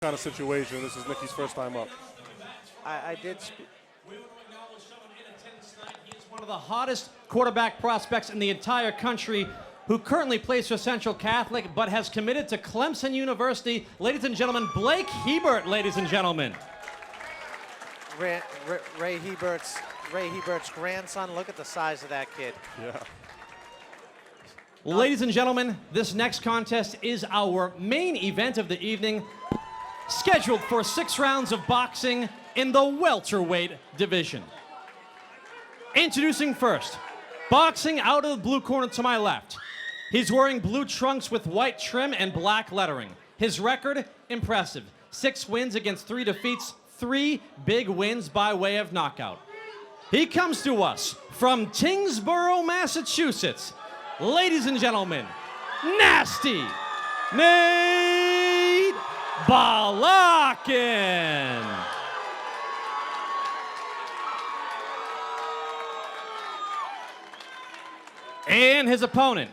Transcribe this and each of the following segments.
kind of situation. This is Nicky's first time up. I did. One of the hottest quarterback prospects in the entire country, who currently plays for Central Catholic but has committed to Clemson University. Ladies and gentlemen, Blake Hebert, ladies and gentlemen. Ray Hebert's grandson. Look at the size of that kid. Yeah. Ladies and gentlemen, this next contest is our main event of the evening, scheduled for 6 rounds of boxing in the welterweight division. Introducing first, boxing out of the blue corner to my left. He's wearing blue trunks with white trim and black lettering. His record, impressive. 6 wins against 3 defeats, 3 big wins by way of knockout. He comes to us from Tyngsboro, Massachusetts. Ladies and gentlemen, Nasty Nate Balakin. And his opponent,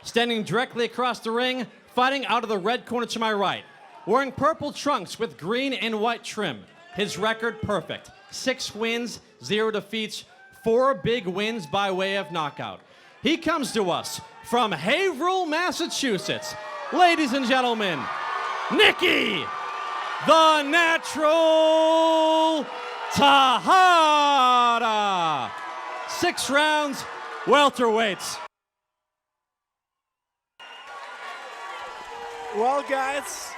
standing directly across the ring, fighting out of the red corner to my right, wearing purple trunks with green and white trim. His record, perfect. 6 wins, 0 defeats, 4 big wins by way of knockout. He comes to us from Haverhill, Massachusetts. Ladies and gentlemen, Nicky, the Natural Tejada. 6 rounds, welterweights. Well, guys,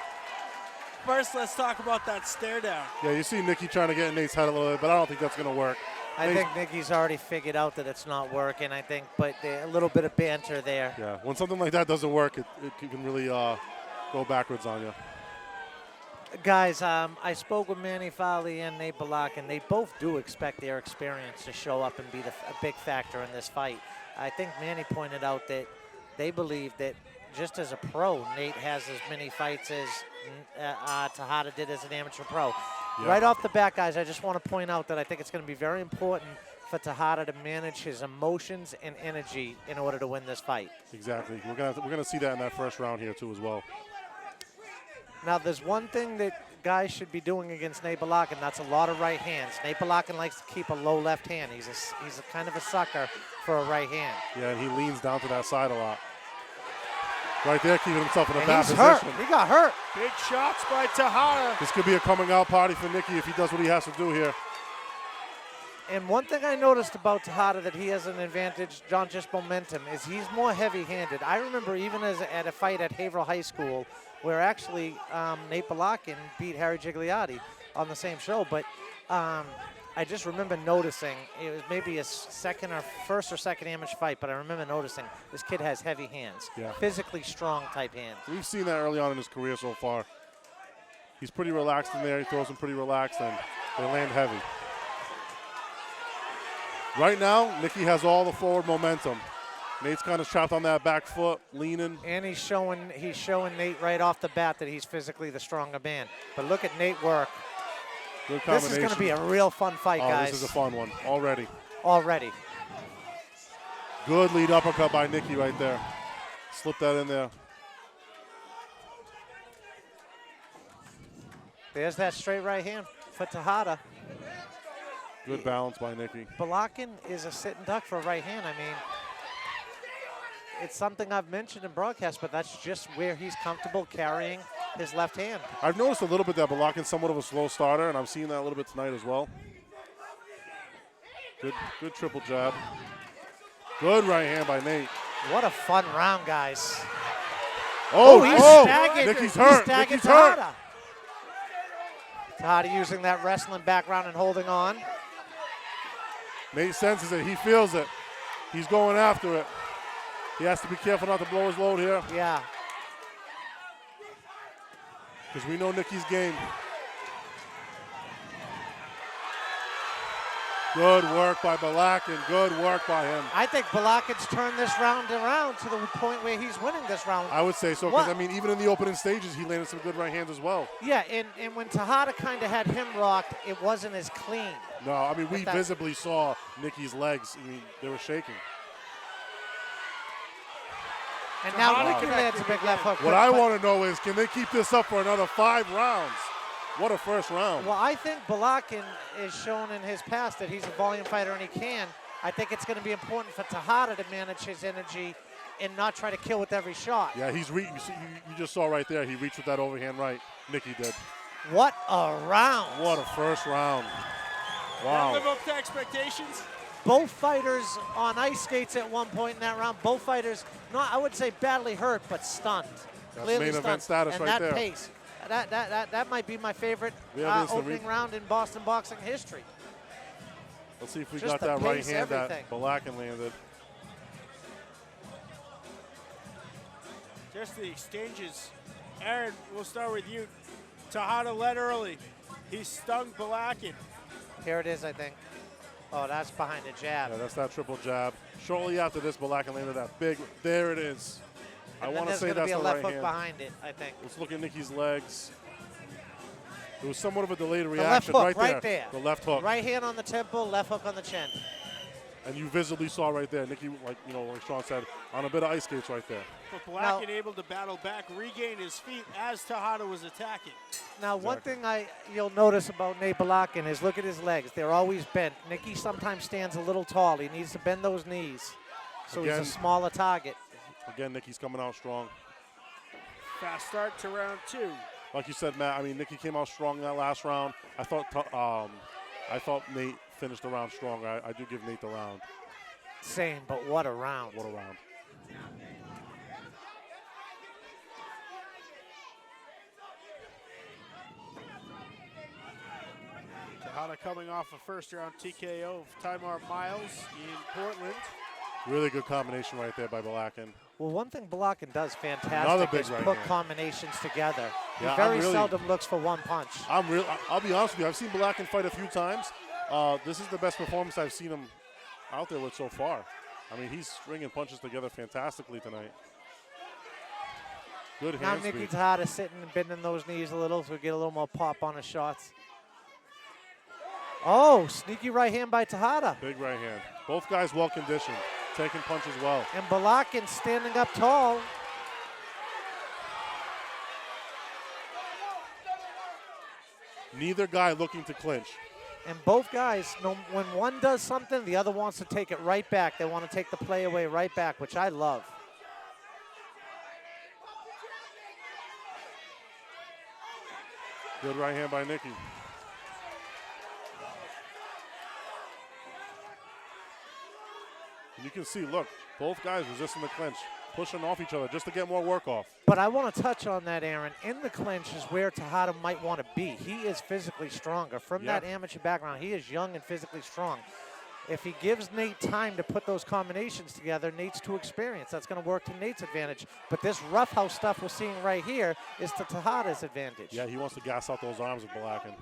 first let's talk about that stare down. Yeah, you see Nicky trying to get in Nate's head a little bit, but I don't think that's going to work. I think Nicky's already figured out that it's not working, I think, but a little bit of banter there. Yeah, when something like that doesn't work, it can really go backwards on you. Guys, I spoke with Manny Fowley and Nate Balakin. They both do expect their experience to show up and be a big factor in this fight. I think Manny pointed out that they believe that just as a pro, Nate has as many fights as Tejada did as an amateur pro. Yeah. Right off the bat, guys, I just want to point out that I think it's going to be very important for Tejada to manage his emotions and energy in order to win this fight. Exactly. We're gonna see that in that first round here too as well. Now, there's one thing that guys should be doing against Nate Balakin. That's a lot of right hands. Nate Balakin likes to keep a low left hand. He's a kind of a sucker for a right hand. Yeah, and he leans down to that side a lot. Right there, keeping himself in a bad position. Hurt. He got hurt. Big shots by Tejada. This could be a coming out party for Nicky if he does what he has to do here. And one thing I noticed about Tejada that he has an advantage, John, just momentum, is he's more heavy-handed. I remember even at a fight at Haverhill High School where actually Nate Balakin beat Harry Gigliotti on the same show, but I just remember noticing, it was maybe a first or second amateur fight, but I remember noticing this kid has heavy hands, physically strong type hands. We've seen that early on in his career so far. He's pretty relaxed in there. He throws them pretty relaxed, and they land heavy. Right now, Nicky has all the forward momentum. Nate's kind of trapped on that back foot, leaning. And he's showing Nate right off the bat that he's physically the stronger man. But look at Nate work. Good combination. This is going to be a real fun fight, guys. This is a fun one already. Good lead uppercut by Nicky right there. Slip that in there. There's that straight right hand for Tejada. Good balance by Nicky. Balakin is a sit and duck for a right hand. I mean, it's something I've mentioned in broadcast, but that's just where he's comfortable carrying his left hand. I've noticed a little bit that Balakin's somewhat of a slow starter, and I'm seeing that a little bit tonight as well. Good triple jab. Good right hand by Nate. What a fun round, guys. He's staggered. Nicky's hurt. Nicky's hurt. Tejada using that wrestling background and holding on. Nate senses it. He feels it. He's going after it. He has to be careful not to blow his load here. Yeah. Because we know Nicky's game. Good work by Balakin. Good work by him. I think Balakin's turned this round around to the point where he's winning this round. I would say so, because, I mean, even in the opening stages, he landed some good right hands as well. Yeah, and when Tejada kind of had him rocked, it wasn't as clean. No, I mean, we visibly saw Nicky's legs. I mean, they were shaking. And now Nicky lands a big left hook. What I want to know is, can they keep this up for another 5 rounds? What a first round. Well, I think Balakin is shown in his past that he's a volume fighter and he can. I think it's going to be important for Tejada to manage his energy and not try to kill with every shot. Yeah, you just saw right there, he reached with that overhand right. Nicky did. What a round. What a first round. That Wow. live up to expectations. Both fighters on ice skates at one point in that round. Both fighters, not I would say badly hurt, but stunned. That's Clearly main stunned. event status and right that there. pace, that might be my favorite Yeah, it is the opening round in Boston boxing history. Let's see if we Just got the that right pace, hand everything. that Balakin landed. Just the exchanges. Aaron, we'll start with you. Tejada led early. He stung Balakin. Here it is, I think. Oh, that's behind the jab. Yeah, that's that triple jab. Shortly after this, Balakin landed that big. There it is. I And want then to say there's that's gonna the be a right left hook hand. behind it, I think. Let's look at Nicky's legs. It was somewhat of a delayed The reaction left hook right there. The left hook. Right hand on the temple, left hook on the chin. And you visibly saw right there, Nicky, like Sean said, on a bit of ice skates right there. But Balakin able to battle back, regain his feet as Tejada was attacking. Now, one thing you'll notice about Nate Balakin is look at his legs. They're always bent. Nicky sometimes stands a little tall. He needs to bend those knees. So Again. he's a smaller target. Again, Nicky's coming out strong. Fast start to round 2. Like you said, Matt, I mean, Nicky came out strong in that last round. I thought Nate finished the round strong. I do give Nate the round. Same, but what a round. What a round. Tejada coming off a first round TKO of Timar Miles in Portland. Really good combination right there by Balakin. Well, one thing Balakin does Another fantastic big is right put hand. combinations together. Yeah, He very I'm really- seldom looks for one punch. I'll be honest with you. I've seen Balakin fight a few times. This is the best performance I've seen him out there with so far. I mean, he's stringing punches together fantastically tonight. Good Now hand Nicky speed. Tejada sitting and bending those knees a little so we get a little more pop on his shots. Oh, sneaky right hand by Tejada. Big right hand. Both guys well conditioned, taking punches well. And Balakin standing up tall. Neither guy looking to clinch. And both guys, when one does something, the other wants to take it right back. They want to take the play away right back, which I love. Good right hand by Nicky. And you can see, look, both guys resisting the clinch, pushing off each other just to get more work off. But I want to touch on that, Aaron. In the clinch is where Tejada might want to be. He is physically stronger. From that amateur background, he is young and physically strong. If he gives Nate time to put those combinations together, Nate's too experienced. That's going to work to Nate's advantage. But this roughhouse stuff we're seeing right here is to Tejada's advantage. Yeah, he wants to gas out those arms with Balakin.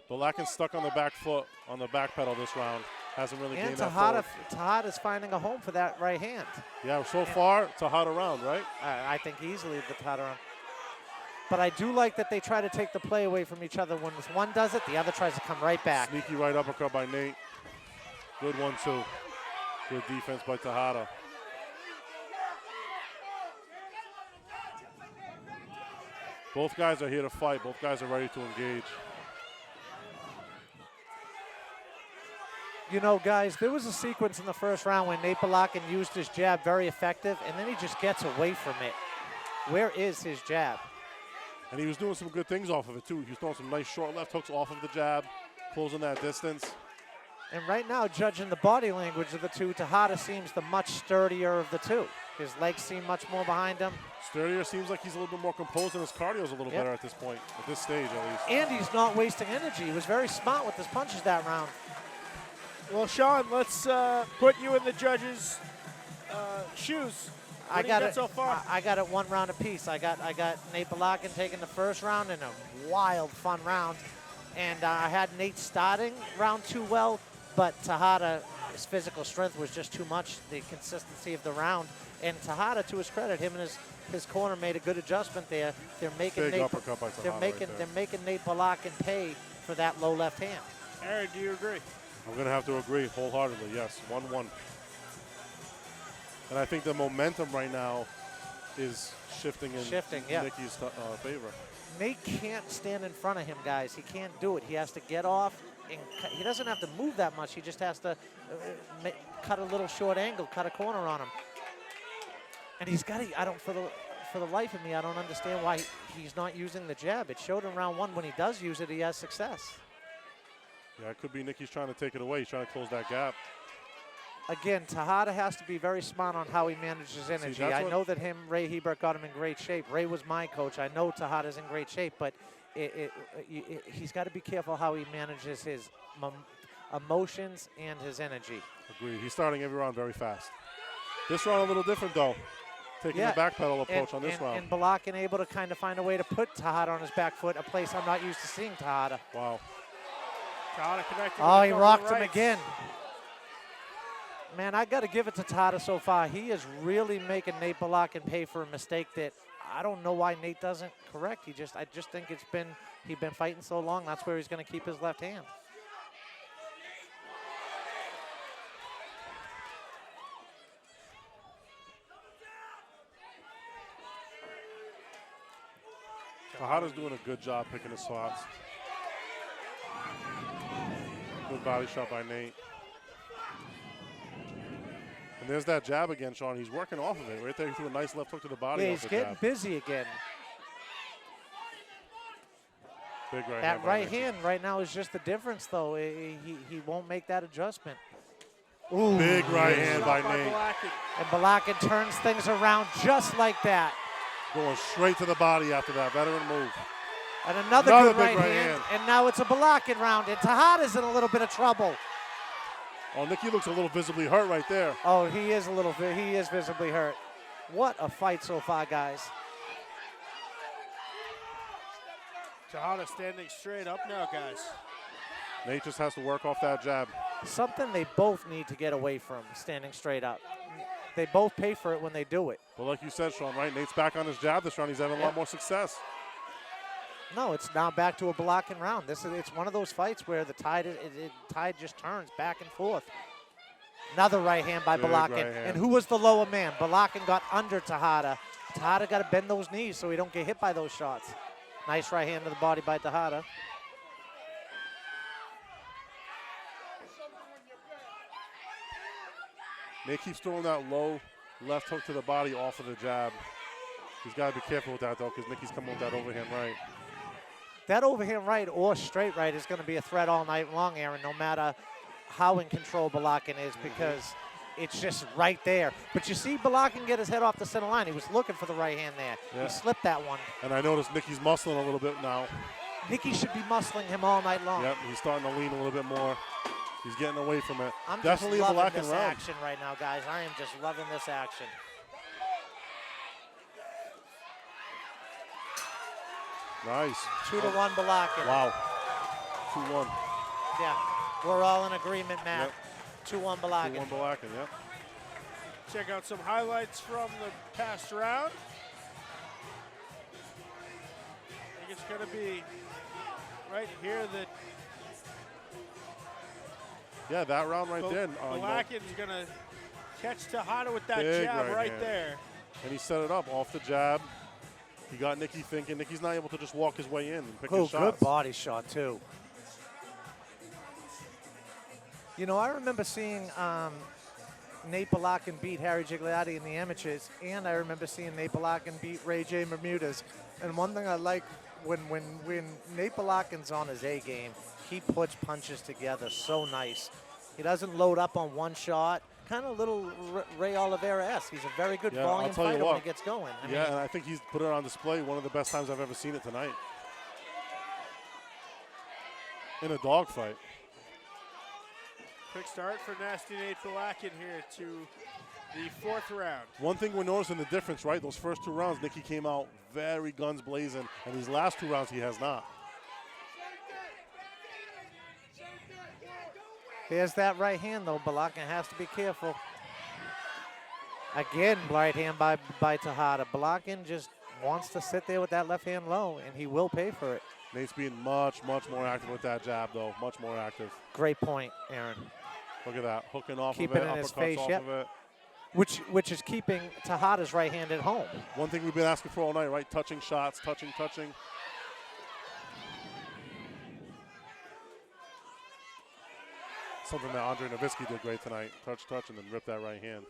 Balakin's stuck on the back foot, on the back pedal this round. Hasn't really And gained that forward. Tejada's finding a home for that right hand. Yeah, so far, Tejada round, right? I think easily the Tejada round. But I do like that they try to take the play away from each other. When one does it, the other tries to come right back. Sneaky right uppercut by Nate. Good one, too. Good defense by Tejada. Both guys are here to fight. Both guys are ready to engage. You know, guys, there was a sequence in the first round when Nate Balakin used his jab very effective, and then he just gets away from it. Where is his jab? And he was doing some good things off of it, too. He was throwing some nice short left hooks off of the jab, closing that distance. And right now, judging the body language of the two, Tejada seems the much sturdier of the two. His legs seem much more behind him. Sturdier seems like he's a little bit more composed, and his cardio's a little better at this point, at this stage at least. And he's not wasting energy. He was very smart with his punches that round. Well, Sean, let's put you in the judges' shoes. What do you got so far? I got it 1 round apiece. I got Nate Balakin taking the first round in a wild, fun round. And I had Nate starting round 2 well, but Tejada's physical strength was just too much, the consistency of the round. And Tejada, to his credit, him and his corner made a good adjustment there. They're making Big Nate, uppercut by Tejada right there. they're making Nate Balakin pay for that low left hand. Aaron, do you agree? I'm going to have to agree wholeheartedly, yes, 1-1. And I think the momentum right now is shifting in yeah. Nicky's favor. Nate can't stand in front of him, guys. He can't do it. He has to get off, and he doesn't have to move that much. He just has to cut a little short angle, cut a corner on him. And he's got to, I don't, for the life of me, I don't understand why he's not using the jab. It showed in round 1 when he does use it, he has success. Yeah, it could be Nicky's trying to take it away. He's trying to close that gap. Again, Tejada has to be very smart on how he manages energy. I know that Ray Hebert got him in great shape. Ray was my coach. I know Tejada's in great shape, but he's got to be careful how he manages his emotions and his energy. Agreed. He's starting every round very fast. This round a little different, though. Taking the back pedal approach on this round. And Balakin able to kind of find a way to put Tejada on his back foot, a place I'm not used to seeing Tejada. Wow. Tejada connected. Oh, he rocked him again. Man, I got to give it to Tejada so far. He is really making Nate Balakin pay for a mistake that I don't know why Nate doesn't correct. I just think he's been fighting so long. That's where he's going to keep his left hand. Tejada's doing a good job picking his spots. Good body shot by Nate. And there's that jab again, Sean. He's working off of it. Right there, he threw a nice left hook to the body. Yeah, he's getting busy again. Big right hand. That right hand right now is just the difference, though. He won't make that adjustment. Ooh, big right hand by Nate. Balakin. And Balakin turns things around just like that. Going straight to the body after that veteran move. And another good big right hand. And now it's a Balakin round, and Tejada's in a little bit of trouble. Oh, Nicky looks a little visibly hurt right there. Oh, he is visibly hurt. What a fight so far, guys. Tejada standing straight up now, guys. Nate just has to work off that jab. Something they both need to get away from, standing straight up. They both pay for it when they do it. But like you said, Sean, right? Nate's back on his jab this round. He's having a lot more success. No, it's now back to a Balakin round. It's one of those fights where the tide just turns back and forth. Another right hand by Balakin. Right hand. And who was the lower man? Balakin got under Tejada. Tejada got to bend those knees so he don't get hit by those shots. Nice right hand to the body by Tejada. Nate keeps throwing that low left hook to the body off of the jab. He's got to be careful with that, though, because Nicky's coming with that overhand right. That overhand right or straight right is going to be a threat all night long, Aaron, no matter how in control Balakin is, because it's just right there. But you see Balakin get his head off the center line. He was looking for the right hand there. Yeah. He slipped that one. And I noticed Nicky's muscling a little bit now. Nicky should be muscling him all night long. Yep, he's starting to lean a little bit more. He's getting away from it. I'm Definitely just a loving Balakin this round. action right now, guys. I am just loving this action. Nice. 2-1 Balakin. Wow. 2-1. Yeah, we're all in agreement, Matt. 2-1 Balakin. 2-1 Balakin, yep. Check out some highlights from the past round. I think it's going to be right here that Yeah, that round right there. Balakin's going to catch Tejada with that Big jab right right hand. there. And he set it up off the jab. He got Nicky thinking. Nicky's not able to just walk his way in and pick his shots. Good body shot, too. You know, I remember seeing Nate Balakin beat Harry Gigliotti in the amateurs, and I remember seeing Nate Balakin beat Ray J. Bermudez. And one thing I like, when Nate Balakin's on his A game, he puts punches together so nice. He doesn't load up on one shot. Kind of little Ray Oliveira-esque. He's a very good volume fighter when he gets going. I mean, and I think he's put it on display one of the best times I've ever seen it tonight. In a dogfight. Quick start for Nasty Nate Balakin here to the fourth round. One thing we're noticing the difference, right? Those first 2 rounds, Nicky came out very guns blazing, and these last 2 rounds he has not. There's that right hand, though. Balakin has to be careful. Again, right hand by Tejada. Balakin just wants to sit there with that left hand low, and he will pay for it. Nate's being much, much more active with that jab, though. Much more active. Great point, Aaron. Look at that. Hooking off Keep of it, it in his uppercuts face, off yep. of it. which is keeping Tejada's right hand at home. One thing we've been asking for all night, right? Touching shots, touching. Something that Andre Nowitzki did great tonight. Touch, and then rip that right hand.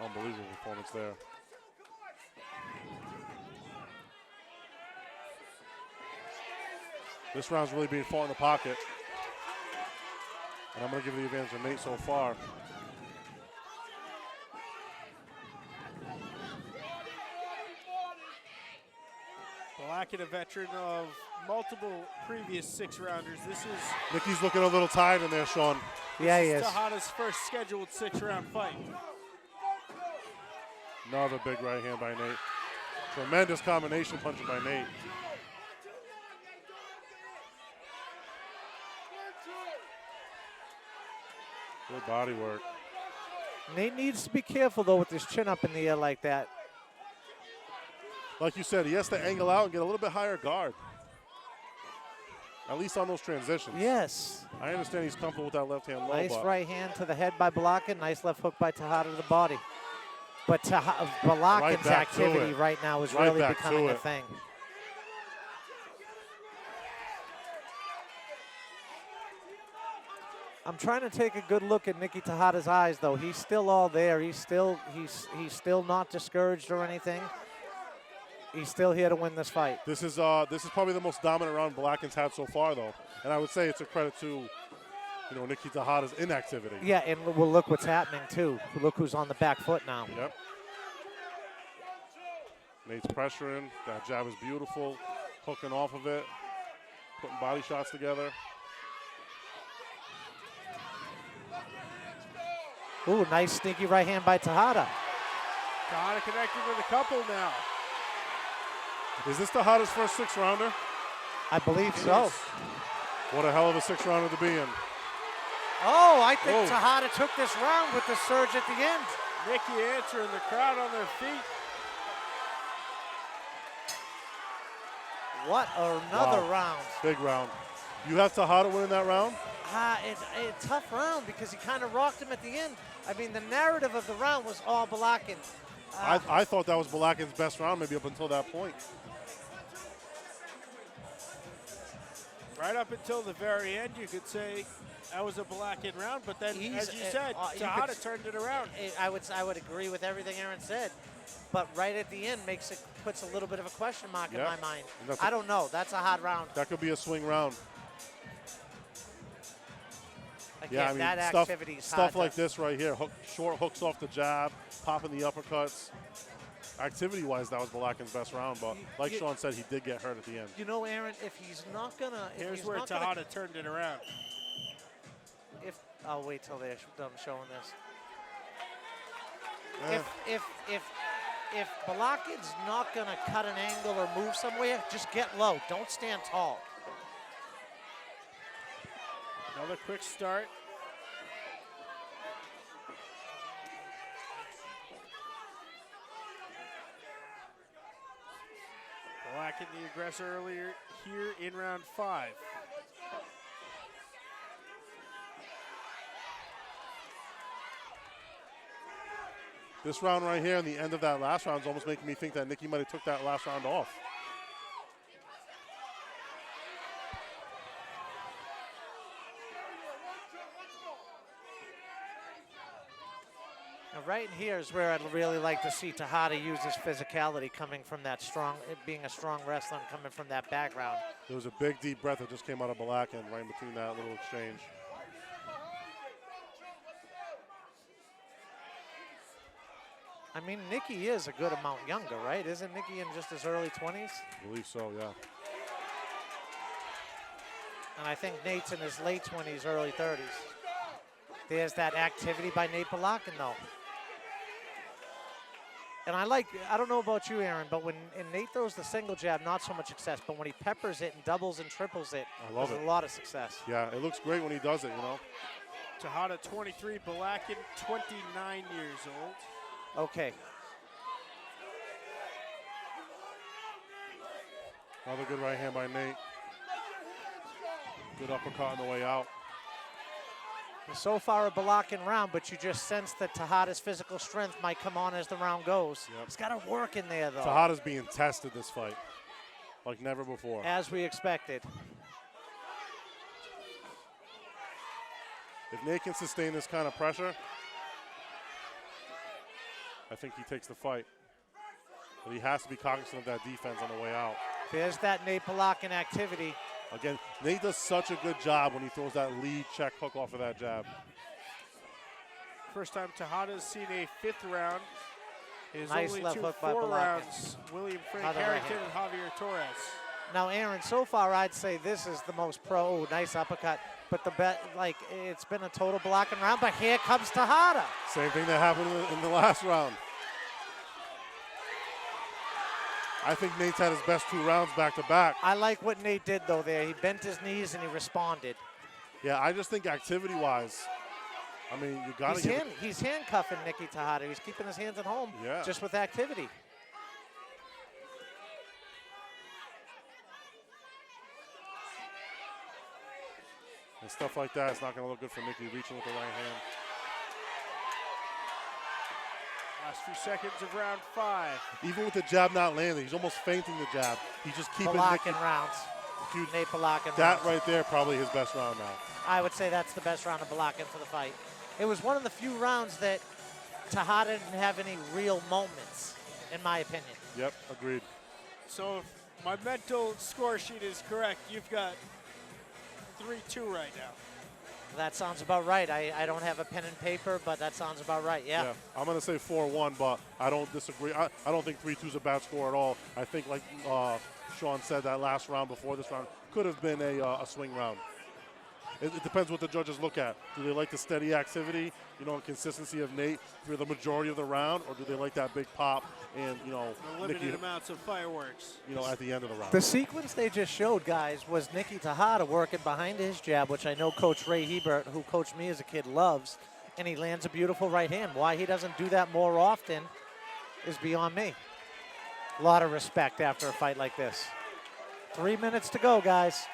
Unbelievable performance there. This round's really being fought in the pocket. And I'm going to give the advantage to Nate so far. Balakin, a veteran of multiple previous 6-rounders. This is Nicky's looking a little tired in there, Sean. Yeah, he is. Tejada's first scheduled 6-round fight. Another big right hand by Nate. Tremendous combination punching by Nate. Good body work. Nate needs to be careful, though, with his chin up in the air like that. Like you said, he has to angle out and get a little bit higher guard. At least on those transitions. Yes. I understand he's comfortable with that left hand low. Nice but right hand to the head by Balakin. Nice left hook by Tejada to the body. But Balakin's back to activity it. right now is Right really back becoming to a it. thing. I'm trying to take a good look at Nicky Tejada's eyes, though. He's still all there. He's still not discouraged or anything. He's still here to win this fight. This is probably the most dominant round Balakin's had so far, though, and I would say it's a credit to, Nicky Tejada's inactivity. Yeah, and well, look what's happening too. Look who's on the back foot now. Yep. Nate's pressuring. That jab is beautiful. Hooking off of it, putting body shots together. Ooh, nice sneaky right hand by Tejada. Tejada connected with a couple now. Is this Tejada's first 6-rounder? I believe so. What a hell of a 6-rounder to be in. Oh, I think Whoa. Tejada took this round with the surge at the end. Nicky answering the crowd on their feet. What another Wow. round. Big round. You have Tejada winning that round? It's a tough round because he kind of rocked him at the end. I mean, the narrative of the round was all Balakin. I thought that was Balakin's best round maybe up until that point. Right up until the very end, you could say that was a Balakin round, but then, as you said, you Tejada could- turned it around. I would agree with everything Aaron said, but right at the end puts a little bit of a question mark in Yeah. my mind. And that's I don't know. That's a hard round. That could be a swing round. Again, Yeah, I mean, that stuff activity's like hard to- this right here. Short hooks off the jab, popping the uppercuts. Activity-wise, that was Balakin's best round, but like Sean said, he did get hurt at the end. You know, Aaron, if he's not gonna, Here's where Tejada turned it around. I'll wait till they're done showing this. Eh. If Balakin's not gonna cut an angle or move somewhere, just get low. Don't stand tall. Another quick start. Balakin the aggressor earlier here in round 5. This round right here and the end of that last round is almost making me think that Nicky might have took that last round off. Now, right in here is where I'd really like to see Tejada use his physicality coming from that strong, being a strong wrestler and coming from that background. There was a big, deep breath that just came out of Balakin right in between that little exchange. I mean, Nicky is a good amount younger, right? Isn't Nicky in just his early 20s? I believe so, yeah. And I think Nate's in his late 20s, early 30s. There's that activity by Nate Balakin, though. And I don't know about you, Aaron, but when Nate throws the single jab, not so much success, but when he peppers it and doubles and triples it, I love there's it. a lot of success. Yeah, it looks great when he does it, you know. Tejada 23, Balakin 29 years old. Okay. Another good right hand by Nate. Good uppercut on the way out. So far a Balakin round, but you just sense that Tejada's physical strength might come on as the round goes. Yep. He's got to work in there, though. Tejada's being tested this fight like never before. As we expected. If Nate can sustain this kind of pressure, I think he takes the fight. But he has to be cognizant of that defense on the way out. There's that Nate Balakin activity. Again, Nate does such a good job when he throws that lead check hook off of that jab. First time Tejada's seen a 5th round. His Nice only left two hook by 4 Balakin. rounds, William Frank Another Harrington right and Javier Torres. Now, Aaron, so far I'd say this is the most pro. Ooh, nice uppercut. But the bet, like, it's been a total Balakin round, but here comes Tejada. Same thing that happened in the last round. I think Nate's had his best 2 rounds back to back. I like what Nate did, though, there. He bent his knees and he responded. Yeah, I just think activity-wise, I mean, you got to get He's handcuffing Nicky Tejada. He's keeping his hands at home just with activity. and stuff like that. It's not going to look good for Nicky reaching with the right hand. Last few seconds of round 5. Even with the jab not landing, he's almost feinting the jab. He's just keeping Balakin Nicky. rounds. Dude, Nate Balakin that rounds. right there, probably his best round now. I would say that's the best round of Balakin for the fight. It was one of the few rounds that Tejada didn't have any real moments, in my opinion. Yep, agreed. So if my mental score sheet is correct, you've got 3-2 right now. That sounds about right. I don't have a pen and paper, but that sounds about right, yeah. I'm going to say 4-1, but I don't disagree. I don't think 3-2 is a bad score at all. I think, like Sean said, that last round before this round could have been a swing round. It depends what the judges look at. Do they like the steady activity, and consistency of Nate for the majority of the round, or do they like that big pop and, The limited Nicky, amounts of fireworks. at the end of the round? The sequence they just showed, guys, was Nicky Tejada working behind his jab, which I know Coach Ray Hebert, who coached me as a kid, loves, and he lands a beautiful right hand. Why he doesn't do that more often is beyond me. A lot of respect after a fight like this. 3 minutes to go, guys.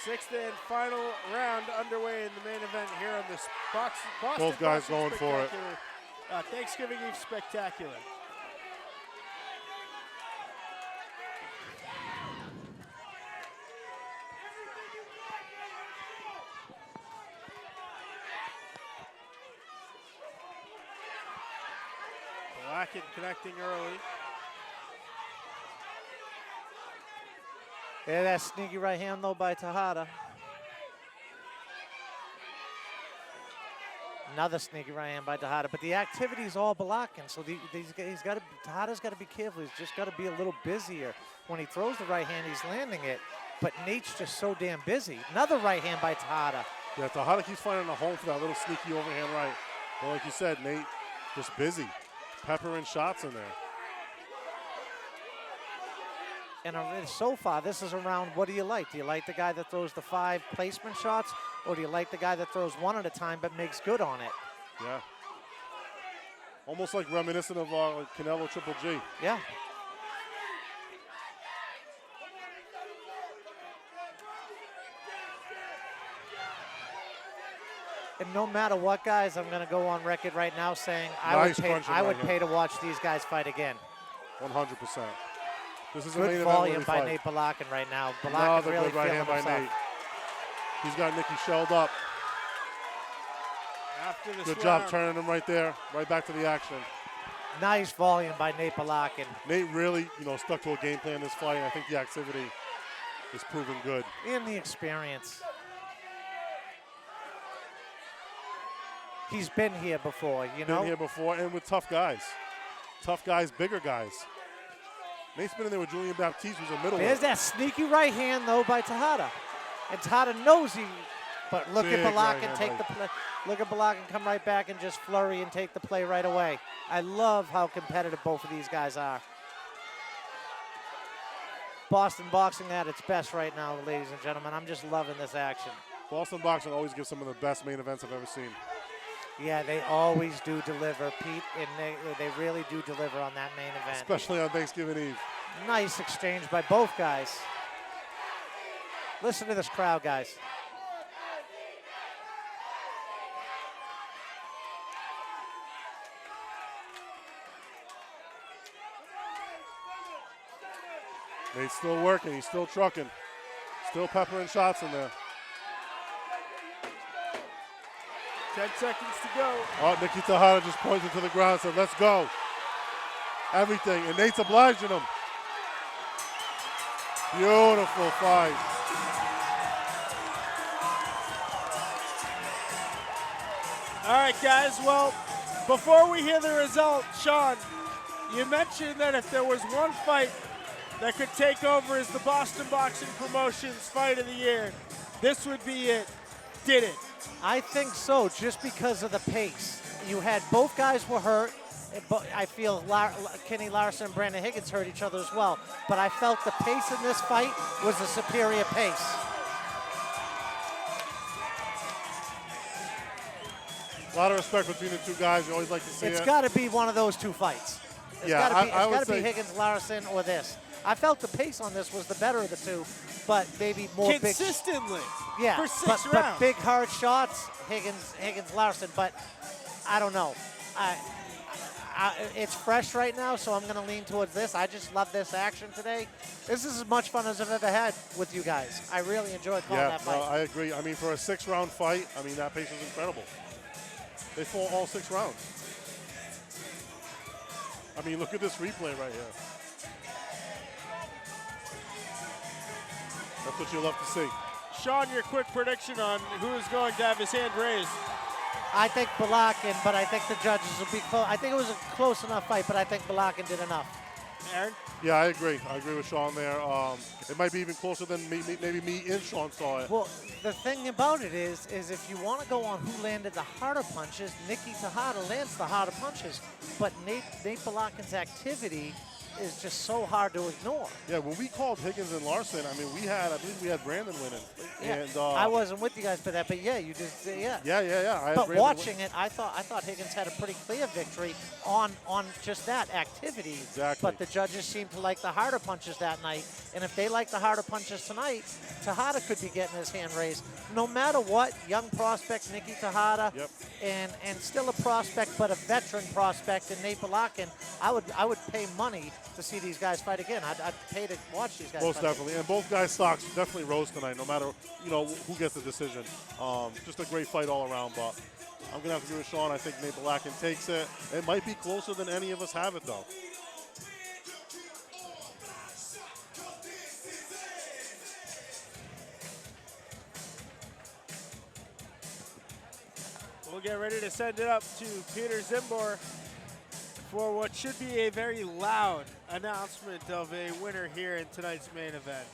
6th and final round underway in the main event here on this Boston Both guys Boxing going for it. Spectacular, Thanksgiving Eve Spectacular. Balakin connecting early. Yeah, that sneaky right hand, though, by Tejada. Another sneaky right hand by Tejada, but the activity is all Balakin, so Tejada's got to be careful. He's just got to be a little busier. When he throws the right hand, he's landing it, but Nate's just so damn busy. Another right hand by Tejada. Yeah, Tejada keeps finding a home for that little sneaky overhand right. But like you said, Nate, just busy, peppering shots in there. And so far, this is a round, what do you like? Do you like the guy that throws the 5 placement shots, or do you like the guy that throws 1 at a time but makes good on it? Yeah. Almost like reminiscent of Canelo Triple G. Yeah. And no matter what, guys, I'm going to go on record right now saying I would pay to watch these guys fight again. 100%. This is a Good main volume event by fight. Nate Balakin right now. Balakin Another really good right feeling hand by himself. Nate. He's got Nicky shelled up. After this Good round, job turning him right there, right back to the action. Nice volume by Nate Balakin. Nate really, stuck to a game plan this fight. And I think the activity is proven good. And the experience. He's been here before, Been here before, and with tough guys. Tough guys, bigger guys. Nate's been in there with Julian Baptiste, who's a middleweight. There's that sneaky right hand, though, by Tejada. And Tejada knows he, but look Big at right Balakin hand take by- the play. Look at Balakin come right back and just flurry and take the play right away. I love how competitive both of these guys are. Boston boxing at its best right now, ladies and gentlemen. I'm just loving this action. Boston boxing always gives some of the best main events I've ever seen. Yeah, they always do deliver, Pete, and they really do deliver on that main event. Especially on Thanksgiving Eve. Nice exchange by both guys. Listen to this crowd, guys. Nate's still working. He's still trucking. Still peppering shots in there. 10 seconds to go. Oh, Nicky Tejada just pointed to the ground and said, let's go. Everything. And Nate's obliging him. Beautiful fight. All right, guys. Well, before we hear the result, Sean, you mentioned that if there was one fight that could take over as the Boston Boxing Promotions Fight of the Year, this would be it. Did it? I think so, just because of the pace. You had both guys were hurt. I feel Kenny Larson and Brandon Higgins hurt each other as well. But I felt the pace in this fight was a superior pace. A lot of respect between the two guys. You always like to see it. It's got to be one of those two fights. It's got to be Higgins Larson or this. I felt the pace on this was the better of the two, but maybe more consistently. Yeah, for 6 rounds. But big hard shots, Higgins Larson. But I don't know. It's fresh right now, so I'm going to lean towards this. I just love this action today. This is as much fun as I've ever had with you guys. I really enjoyed calling that fight. Yeah, I agree. I mean, for a 6-round fight, I mean, that pace was incredible. They fought all 6 rounds. I mean, look at this replay right here. That's what you love to see. Sean, your quick prediction on who is going to have his hand raised. I think Balakin, but I think the judges will be close. I think it was a close enough fight, but I think Balakin did enough. Aaron? Yeah, I agree. I agree with Sean there. It might be even closer than maybe me and Sean saw it. Well, the thing about it is if you want to go on who landed the harder punches, Nicky Tejada lands the harder punches. But Nate Balakin's activity is just so hard to ignore. Yeah, when we called Higgins and Larson, I mean, I believe we had Brandon winning. Yeah, and, I wasn't with you guys for that, but yeah, you just, yeah. Yeah. But watching it, I thought Higgins had a pretty clear victory on just that activity. Exactly. But the judges seemed to like the harder punches that night, and if they like the harder punches tonight, Tejada could be getting his hand raised. No matter what, young prospect Nicky Tejada, yep. and still a prospect, but a veteran prospect in Nate Balakin, I would pay money to see these guys fight again. I'd pay to watch these guys. Most definitely, and both guys' stocks definitely rose tonight, no matter who gets the decision. Just a great fight all around. But I'm gonna have to agree with Sean. I think Nate Balakin takes it. It might be closer than any of us have it though. We'll get ready to send it up to Peter Zimbor for what should be a very loud announcement of a winner here in tonight's main event.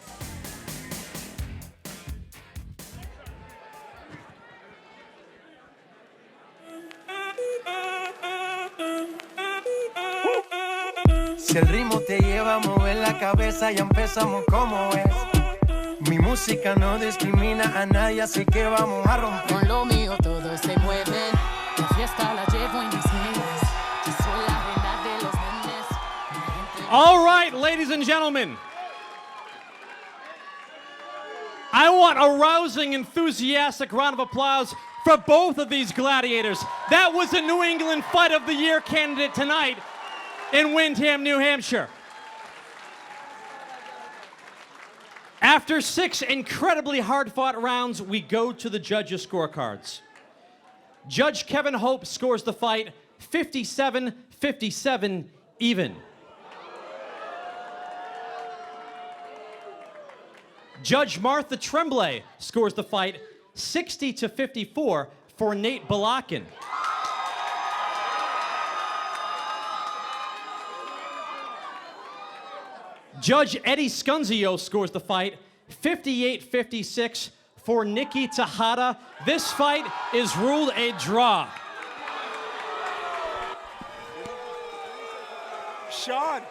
Si el ritmo te lleva a mover la cabeza, ya empezamos como es. Mi música no discrimina a nadie, así que vamos a romper. Con lo mío todos se mueven, la fiesta la llevo en mis venas. Yo soy la reina de los nenes. All right, ladies and gentlemen. I want a rousing, enthusiastic round of applause for both of these gladiators. That was the New England Fight of the Year candidate tonight in Windham, New Hampshire. After 6 incredibly hard-fought rounds, we go to the judges' scorecards. Judge Kevin Hope scores the fight 57-57 even. Judge Martha Tremblay scores the fight 60-54 for Nate Balakin. Judge Eddie Scunzio scores the fight 58-56 for Nicky Tejada. This fight is ruled a draw. Sean,